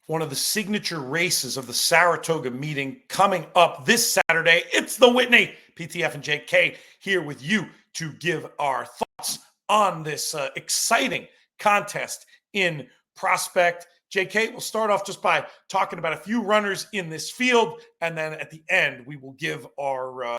one of the signature races of the Saratoga meeting coming up this Saturday. It's the Whitney, PTF and JK here with you to give our thoughts on this exciting contest in Prospect. JK, we'll start off just by talking about a few runners in this field, and then at the end, we will give our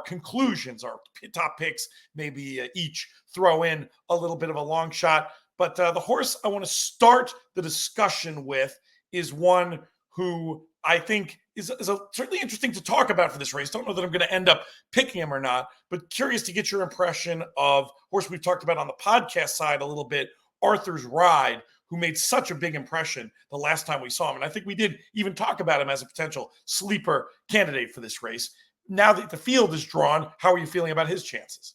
conclusions, our top picks, maybe each throw in a little bit of a long shot. But the horse I want to start the discussion with is one who I think is certainly interesting to talk about for this race. Don't know that I'm going to end up picking him or not, but curious to get your impression of horse we've talked about on the podcast side a little bit, Arthur's Ride, who made such a big impression the last time we saw him. And I think we did even talk about him as a potential sleeper candidate for this race. Now that the field is drawn, how are you feeling about his chances?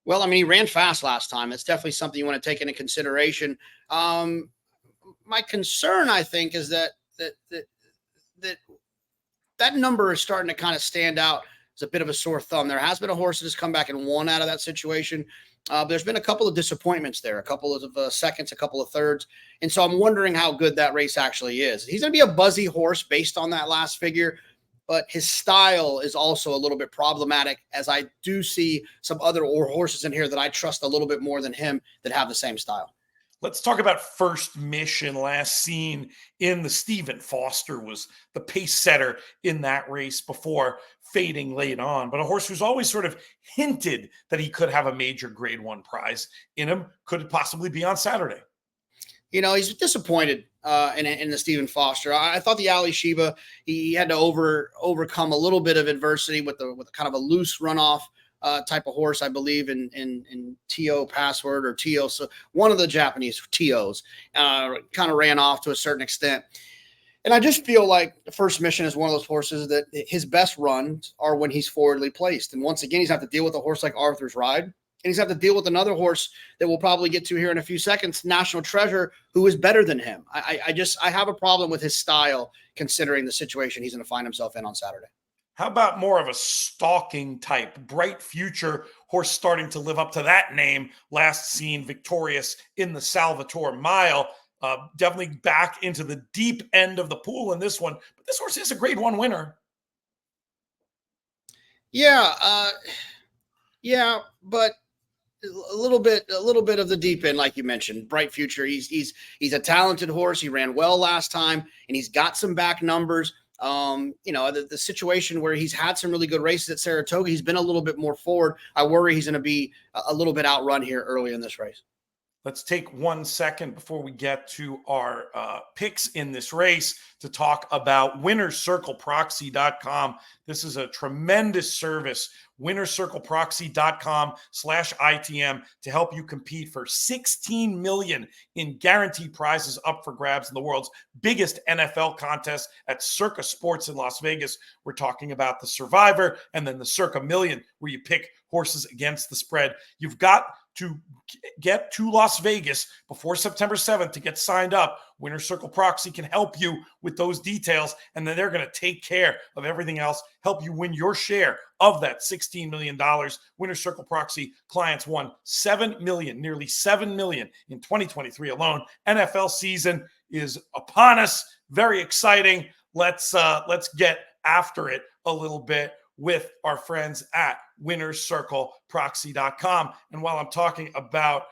Well, I mean, he ran fast last time. It's definitely something you want to take into consideration. My concern, I think, is that number is starting to kind of stand out as a bit of a sore thumb. There has been a horse that has come back and won out of that situation. But there's been a couple of disappointments there, a couple of seconds, a couple of thirds. And so I'm wondering how good that race actually is. He's going to be a buzzy horse based on that last figure, but his style is also a little bit problematic, as I do see some other horses in here that I trust a little bit more than him that have the same style. Let's talk about First Mission. Last seen in the Stephen Foster was the pace setter in that race before fading late on. But a horse who's always sort of hinted that he could have a major Grade 1 prize in him. Could it possibly be on Saturday? You know, he's disappointed in the Stephen Foster. I thought the Ali Sheba, he had to overcome a little bit of adversity with kind of a loose runoff type of horse, I believe, in TO Password or TO. So one of the Japanese TOs kind of ran off to a certain extent. And I just feel like the First Mission is one of those horses that his best runs are when he's forwardly placed. And once again, he's have to deal with a horse like Arthur's Ride. And he's have to deal with another horse that we'll probably get to here in a few seconds, National Treasure, who is better than him. I have a problem with his style, considering the situation he's going to find himself in on Saturday. How about more of a stalking type, Bright Future, horse starting to live up to that name, last seen victorious in the Salvatore Mile. Definitely back into the deep end of the pool in this one. But this horse is a Grade 1 winner. Yeah, but a little bit of the deep end, like you mentioned. Bright Future, he's a talented horse. He ran well last time, and he's got some back numbers. The situation where he's had some really good races at Saratoga, he's been a little bit more forward. I worry he's going to be a little bit outrun here early in this race. Let's take 1 second before we get to our picks in this race to talk about winnercircleproxy.com. This is a tremendous service, winnercircleproxy.com/ITM, to help you compete for $16 million in guaranteed prizes up for grabs in the world's biggest NFL contest at Circa Sports in Las Vegas. We're talking about the Survivor and then the Circa Million, where you pick horses against the spread. You've got to get to Las Vegas before September 7th to get signed up. Winner Circle Proxy can help you with those details, and then they're going to take care of everything else, help you win your share of that $16 million. Winner Circle Proxy clients won $7 million, nearly $7 million in 2023 alone. NFL season is upon us. Very exciting. Let's get after it a little bit with our friends at winnercircleproxy.com. And while I'm talking about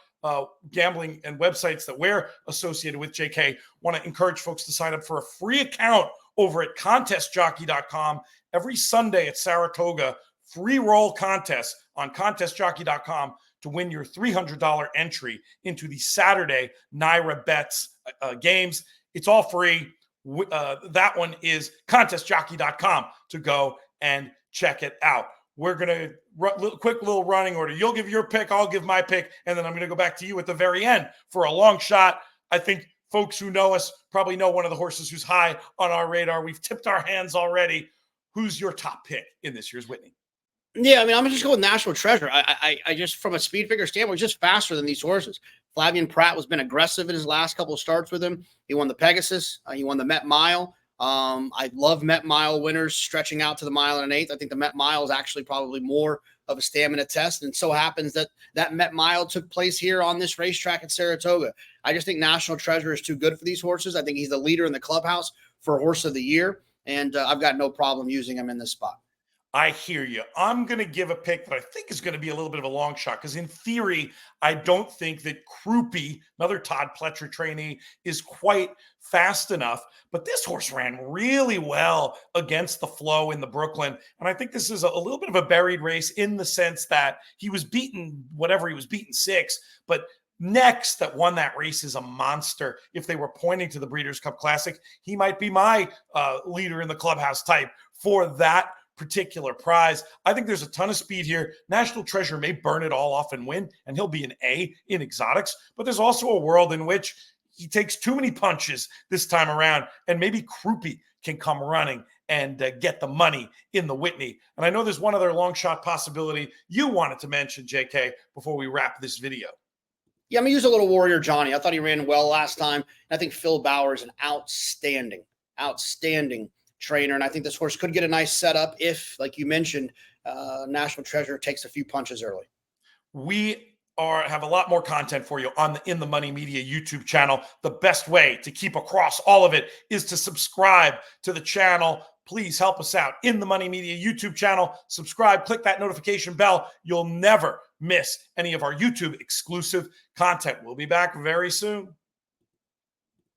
gambling and websites that we're associated with, JK, want to encourage folks to sign up for a free account over at contestjockey.com. Every Sunday at Saratoga, free roll contest on contestjockey.com to win your $300 entry into the Saturday Naira Bets games. It's all free. That one is contestjockey.com to go and check it out. We're going to quick little running order. You'll give your pick, I'll give my pick, and then I'm going to go back to you at the very end for a long shot. I think folks who know us probably know one of the horses who's high on our radar. We've tipped our hands already. Who's your top pick in this year's Whitney? Yeah, I mean, I'm going to just go with National Treasure. I just, from a speed figure standpoint, just faster than these horses. Flavien Prat has been aggressive in his last couple of starts with him. He won the Pegasus. He won the Met Mile. I love Met Mile winners stretching out to the mile and an eighth. I think the Met Mile is actually probably more of a stamina test. And so happens that that Met Mile took place here on this racetrack at Saratoga. I just think National Treasure is too good for these horses. I think he's the leader in the clubhouse for Horse of the Year. And I've got no problem using him in this spot. I hear you. I'm going to give a pick that I think is going to be a little bit of a long shot because, in theory, I don't think that Crupi, another Todd Pletcher trainee, is quite fast enough. But this horse ran really well against the flow in the Brooklyn. And I think this is a little bit of a buried race in the sense that he was beaten, whatever he was beaten 6, but Next that won that race is a monster. If they were pointing to the Breeders' Cup Classic, he might be my leader in the clubhouse type for that particular prize. I think there's a ton of speed here. National Treasure may burn it all off and win, and he'll be an A in exotics, but there's also a world in which he takes too many punches this time around, and maybe Crupi can come running and get the money in the Whitney. And I know there's one other long shot possibility you wanted to mention, JK, before we wrap this video. Yeah, I'm going to use a little Warrior Johnny. I thought he ran well last time. I think Phil Bauer is an outstanding trainer. And I think this horse could get a nice setup if, like you mentioned, National Treasure takes a few punches early. We have a lot more content for you on the In the Money Media YouTube channel. The best way to keep across all of it is to subscribe to the channel. Please help us out. In the Money Media YouTube channel, subscribe, click that notification bell. You'll never miss any of our YouTube exclusive content. We'll be back very soon.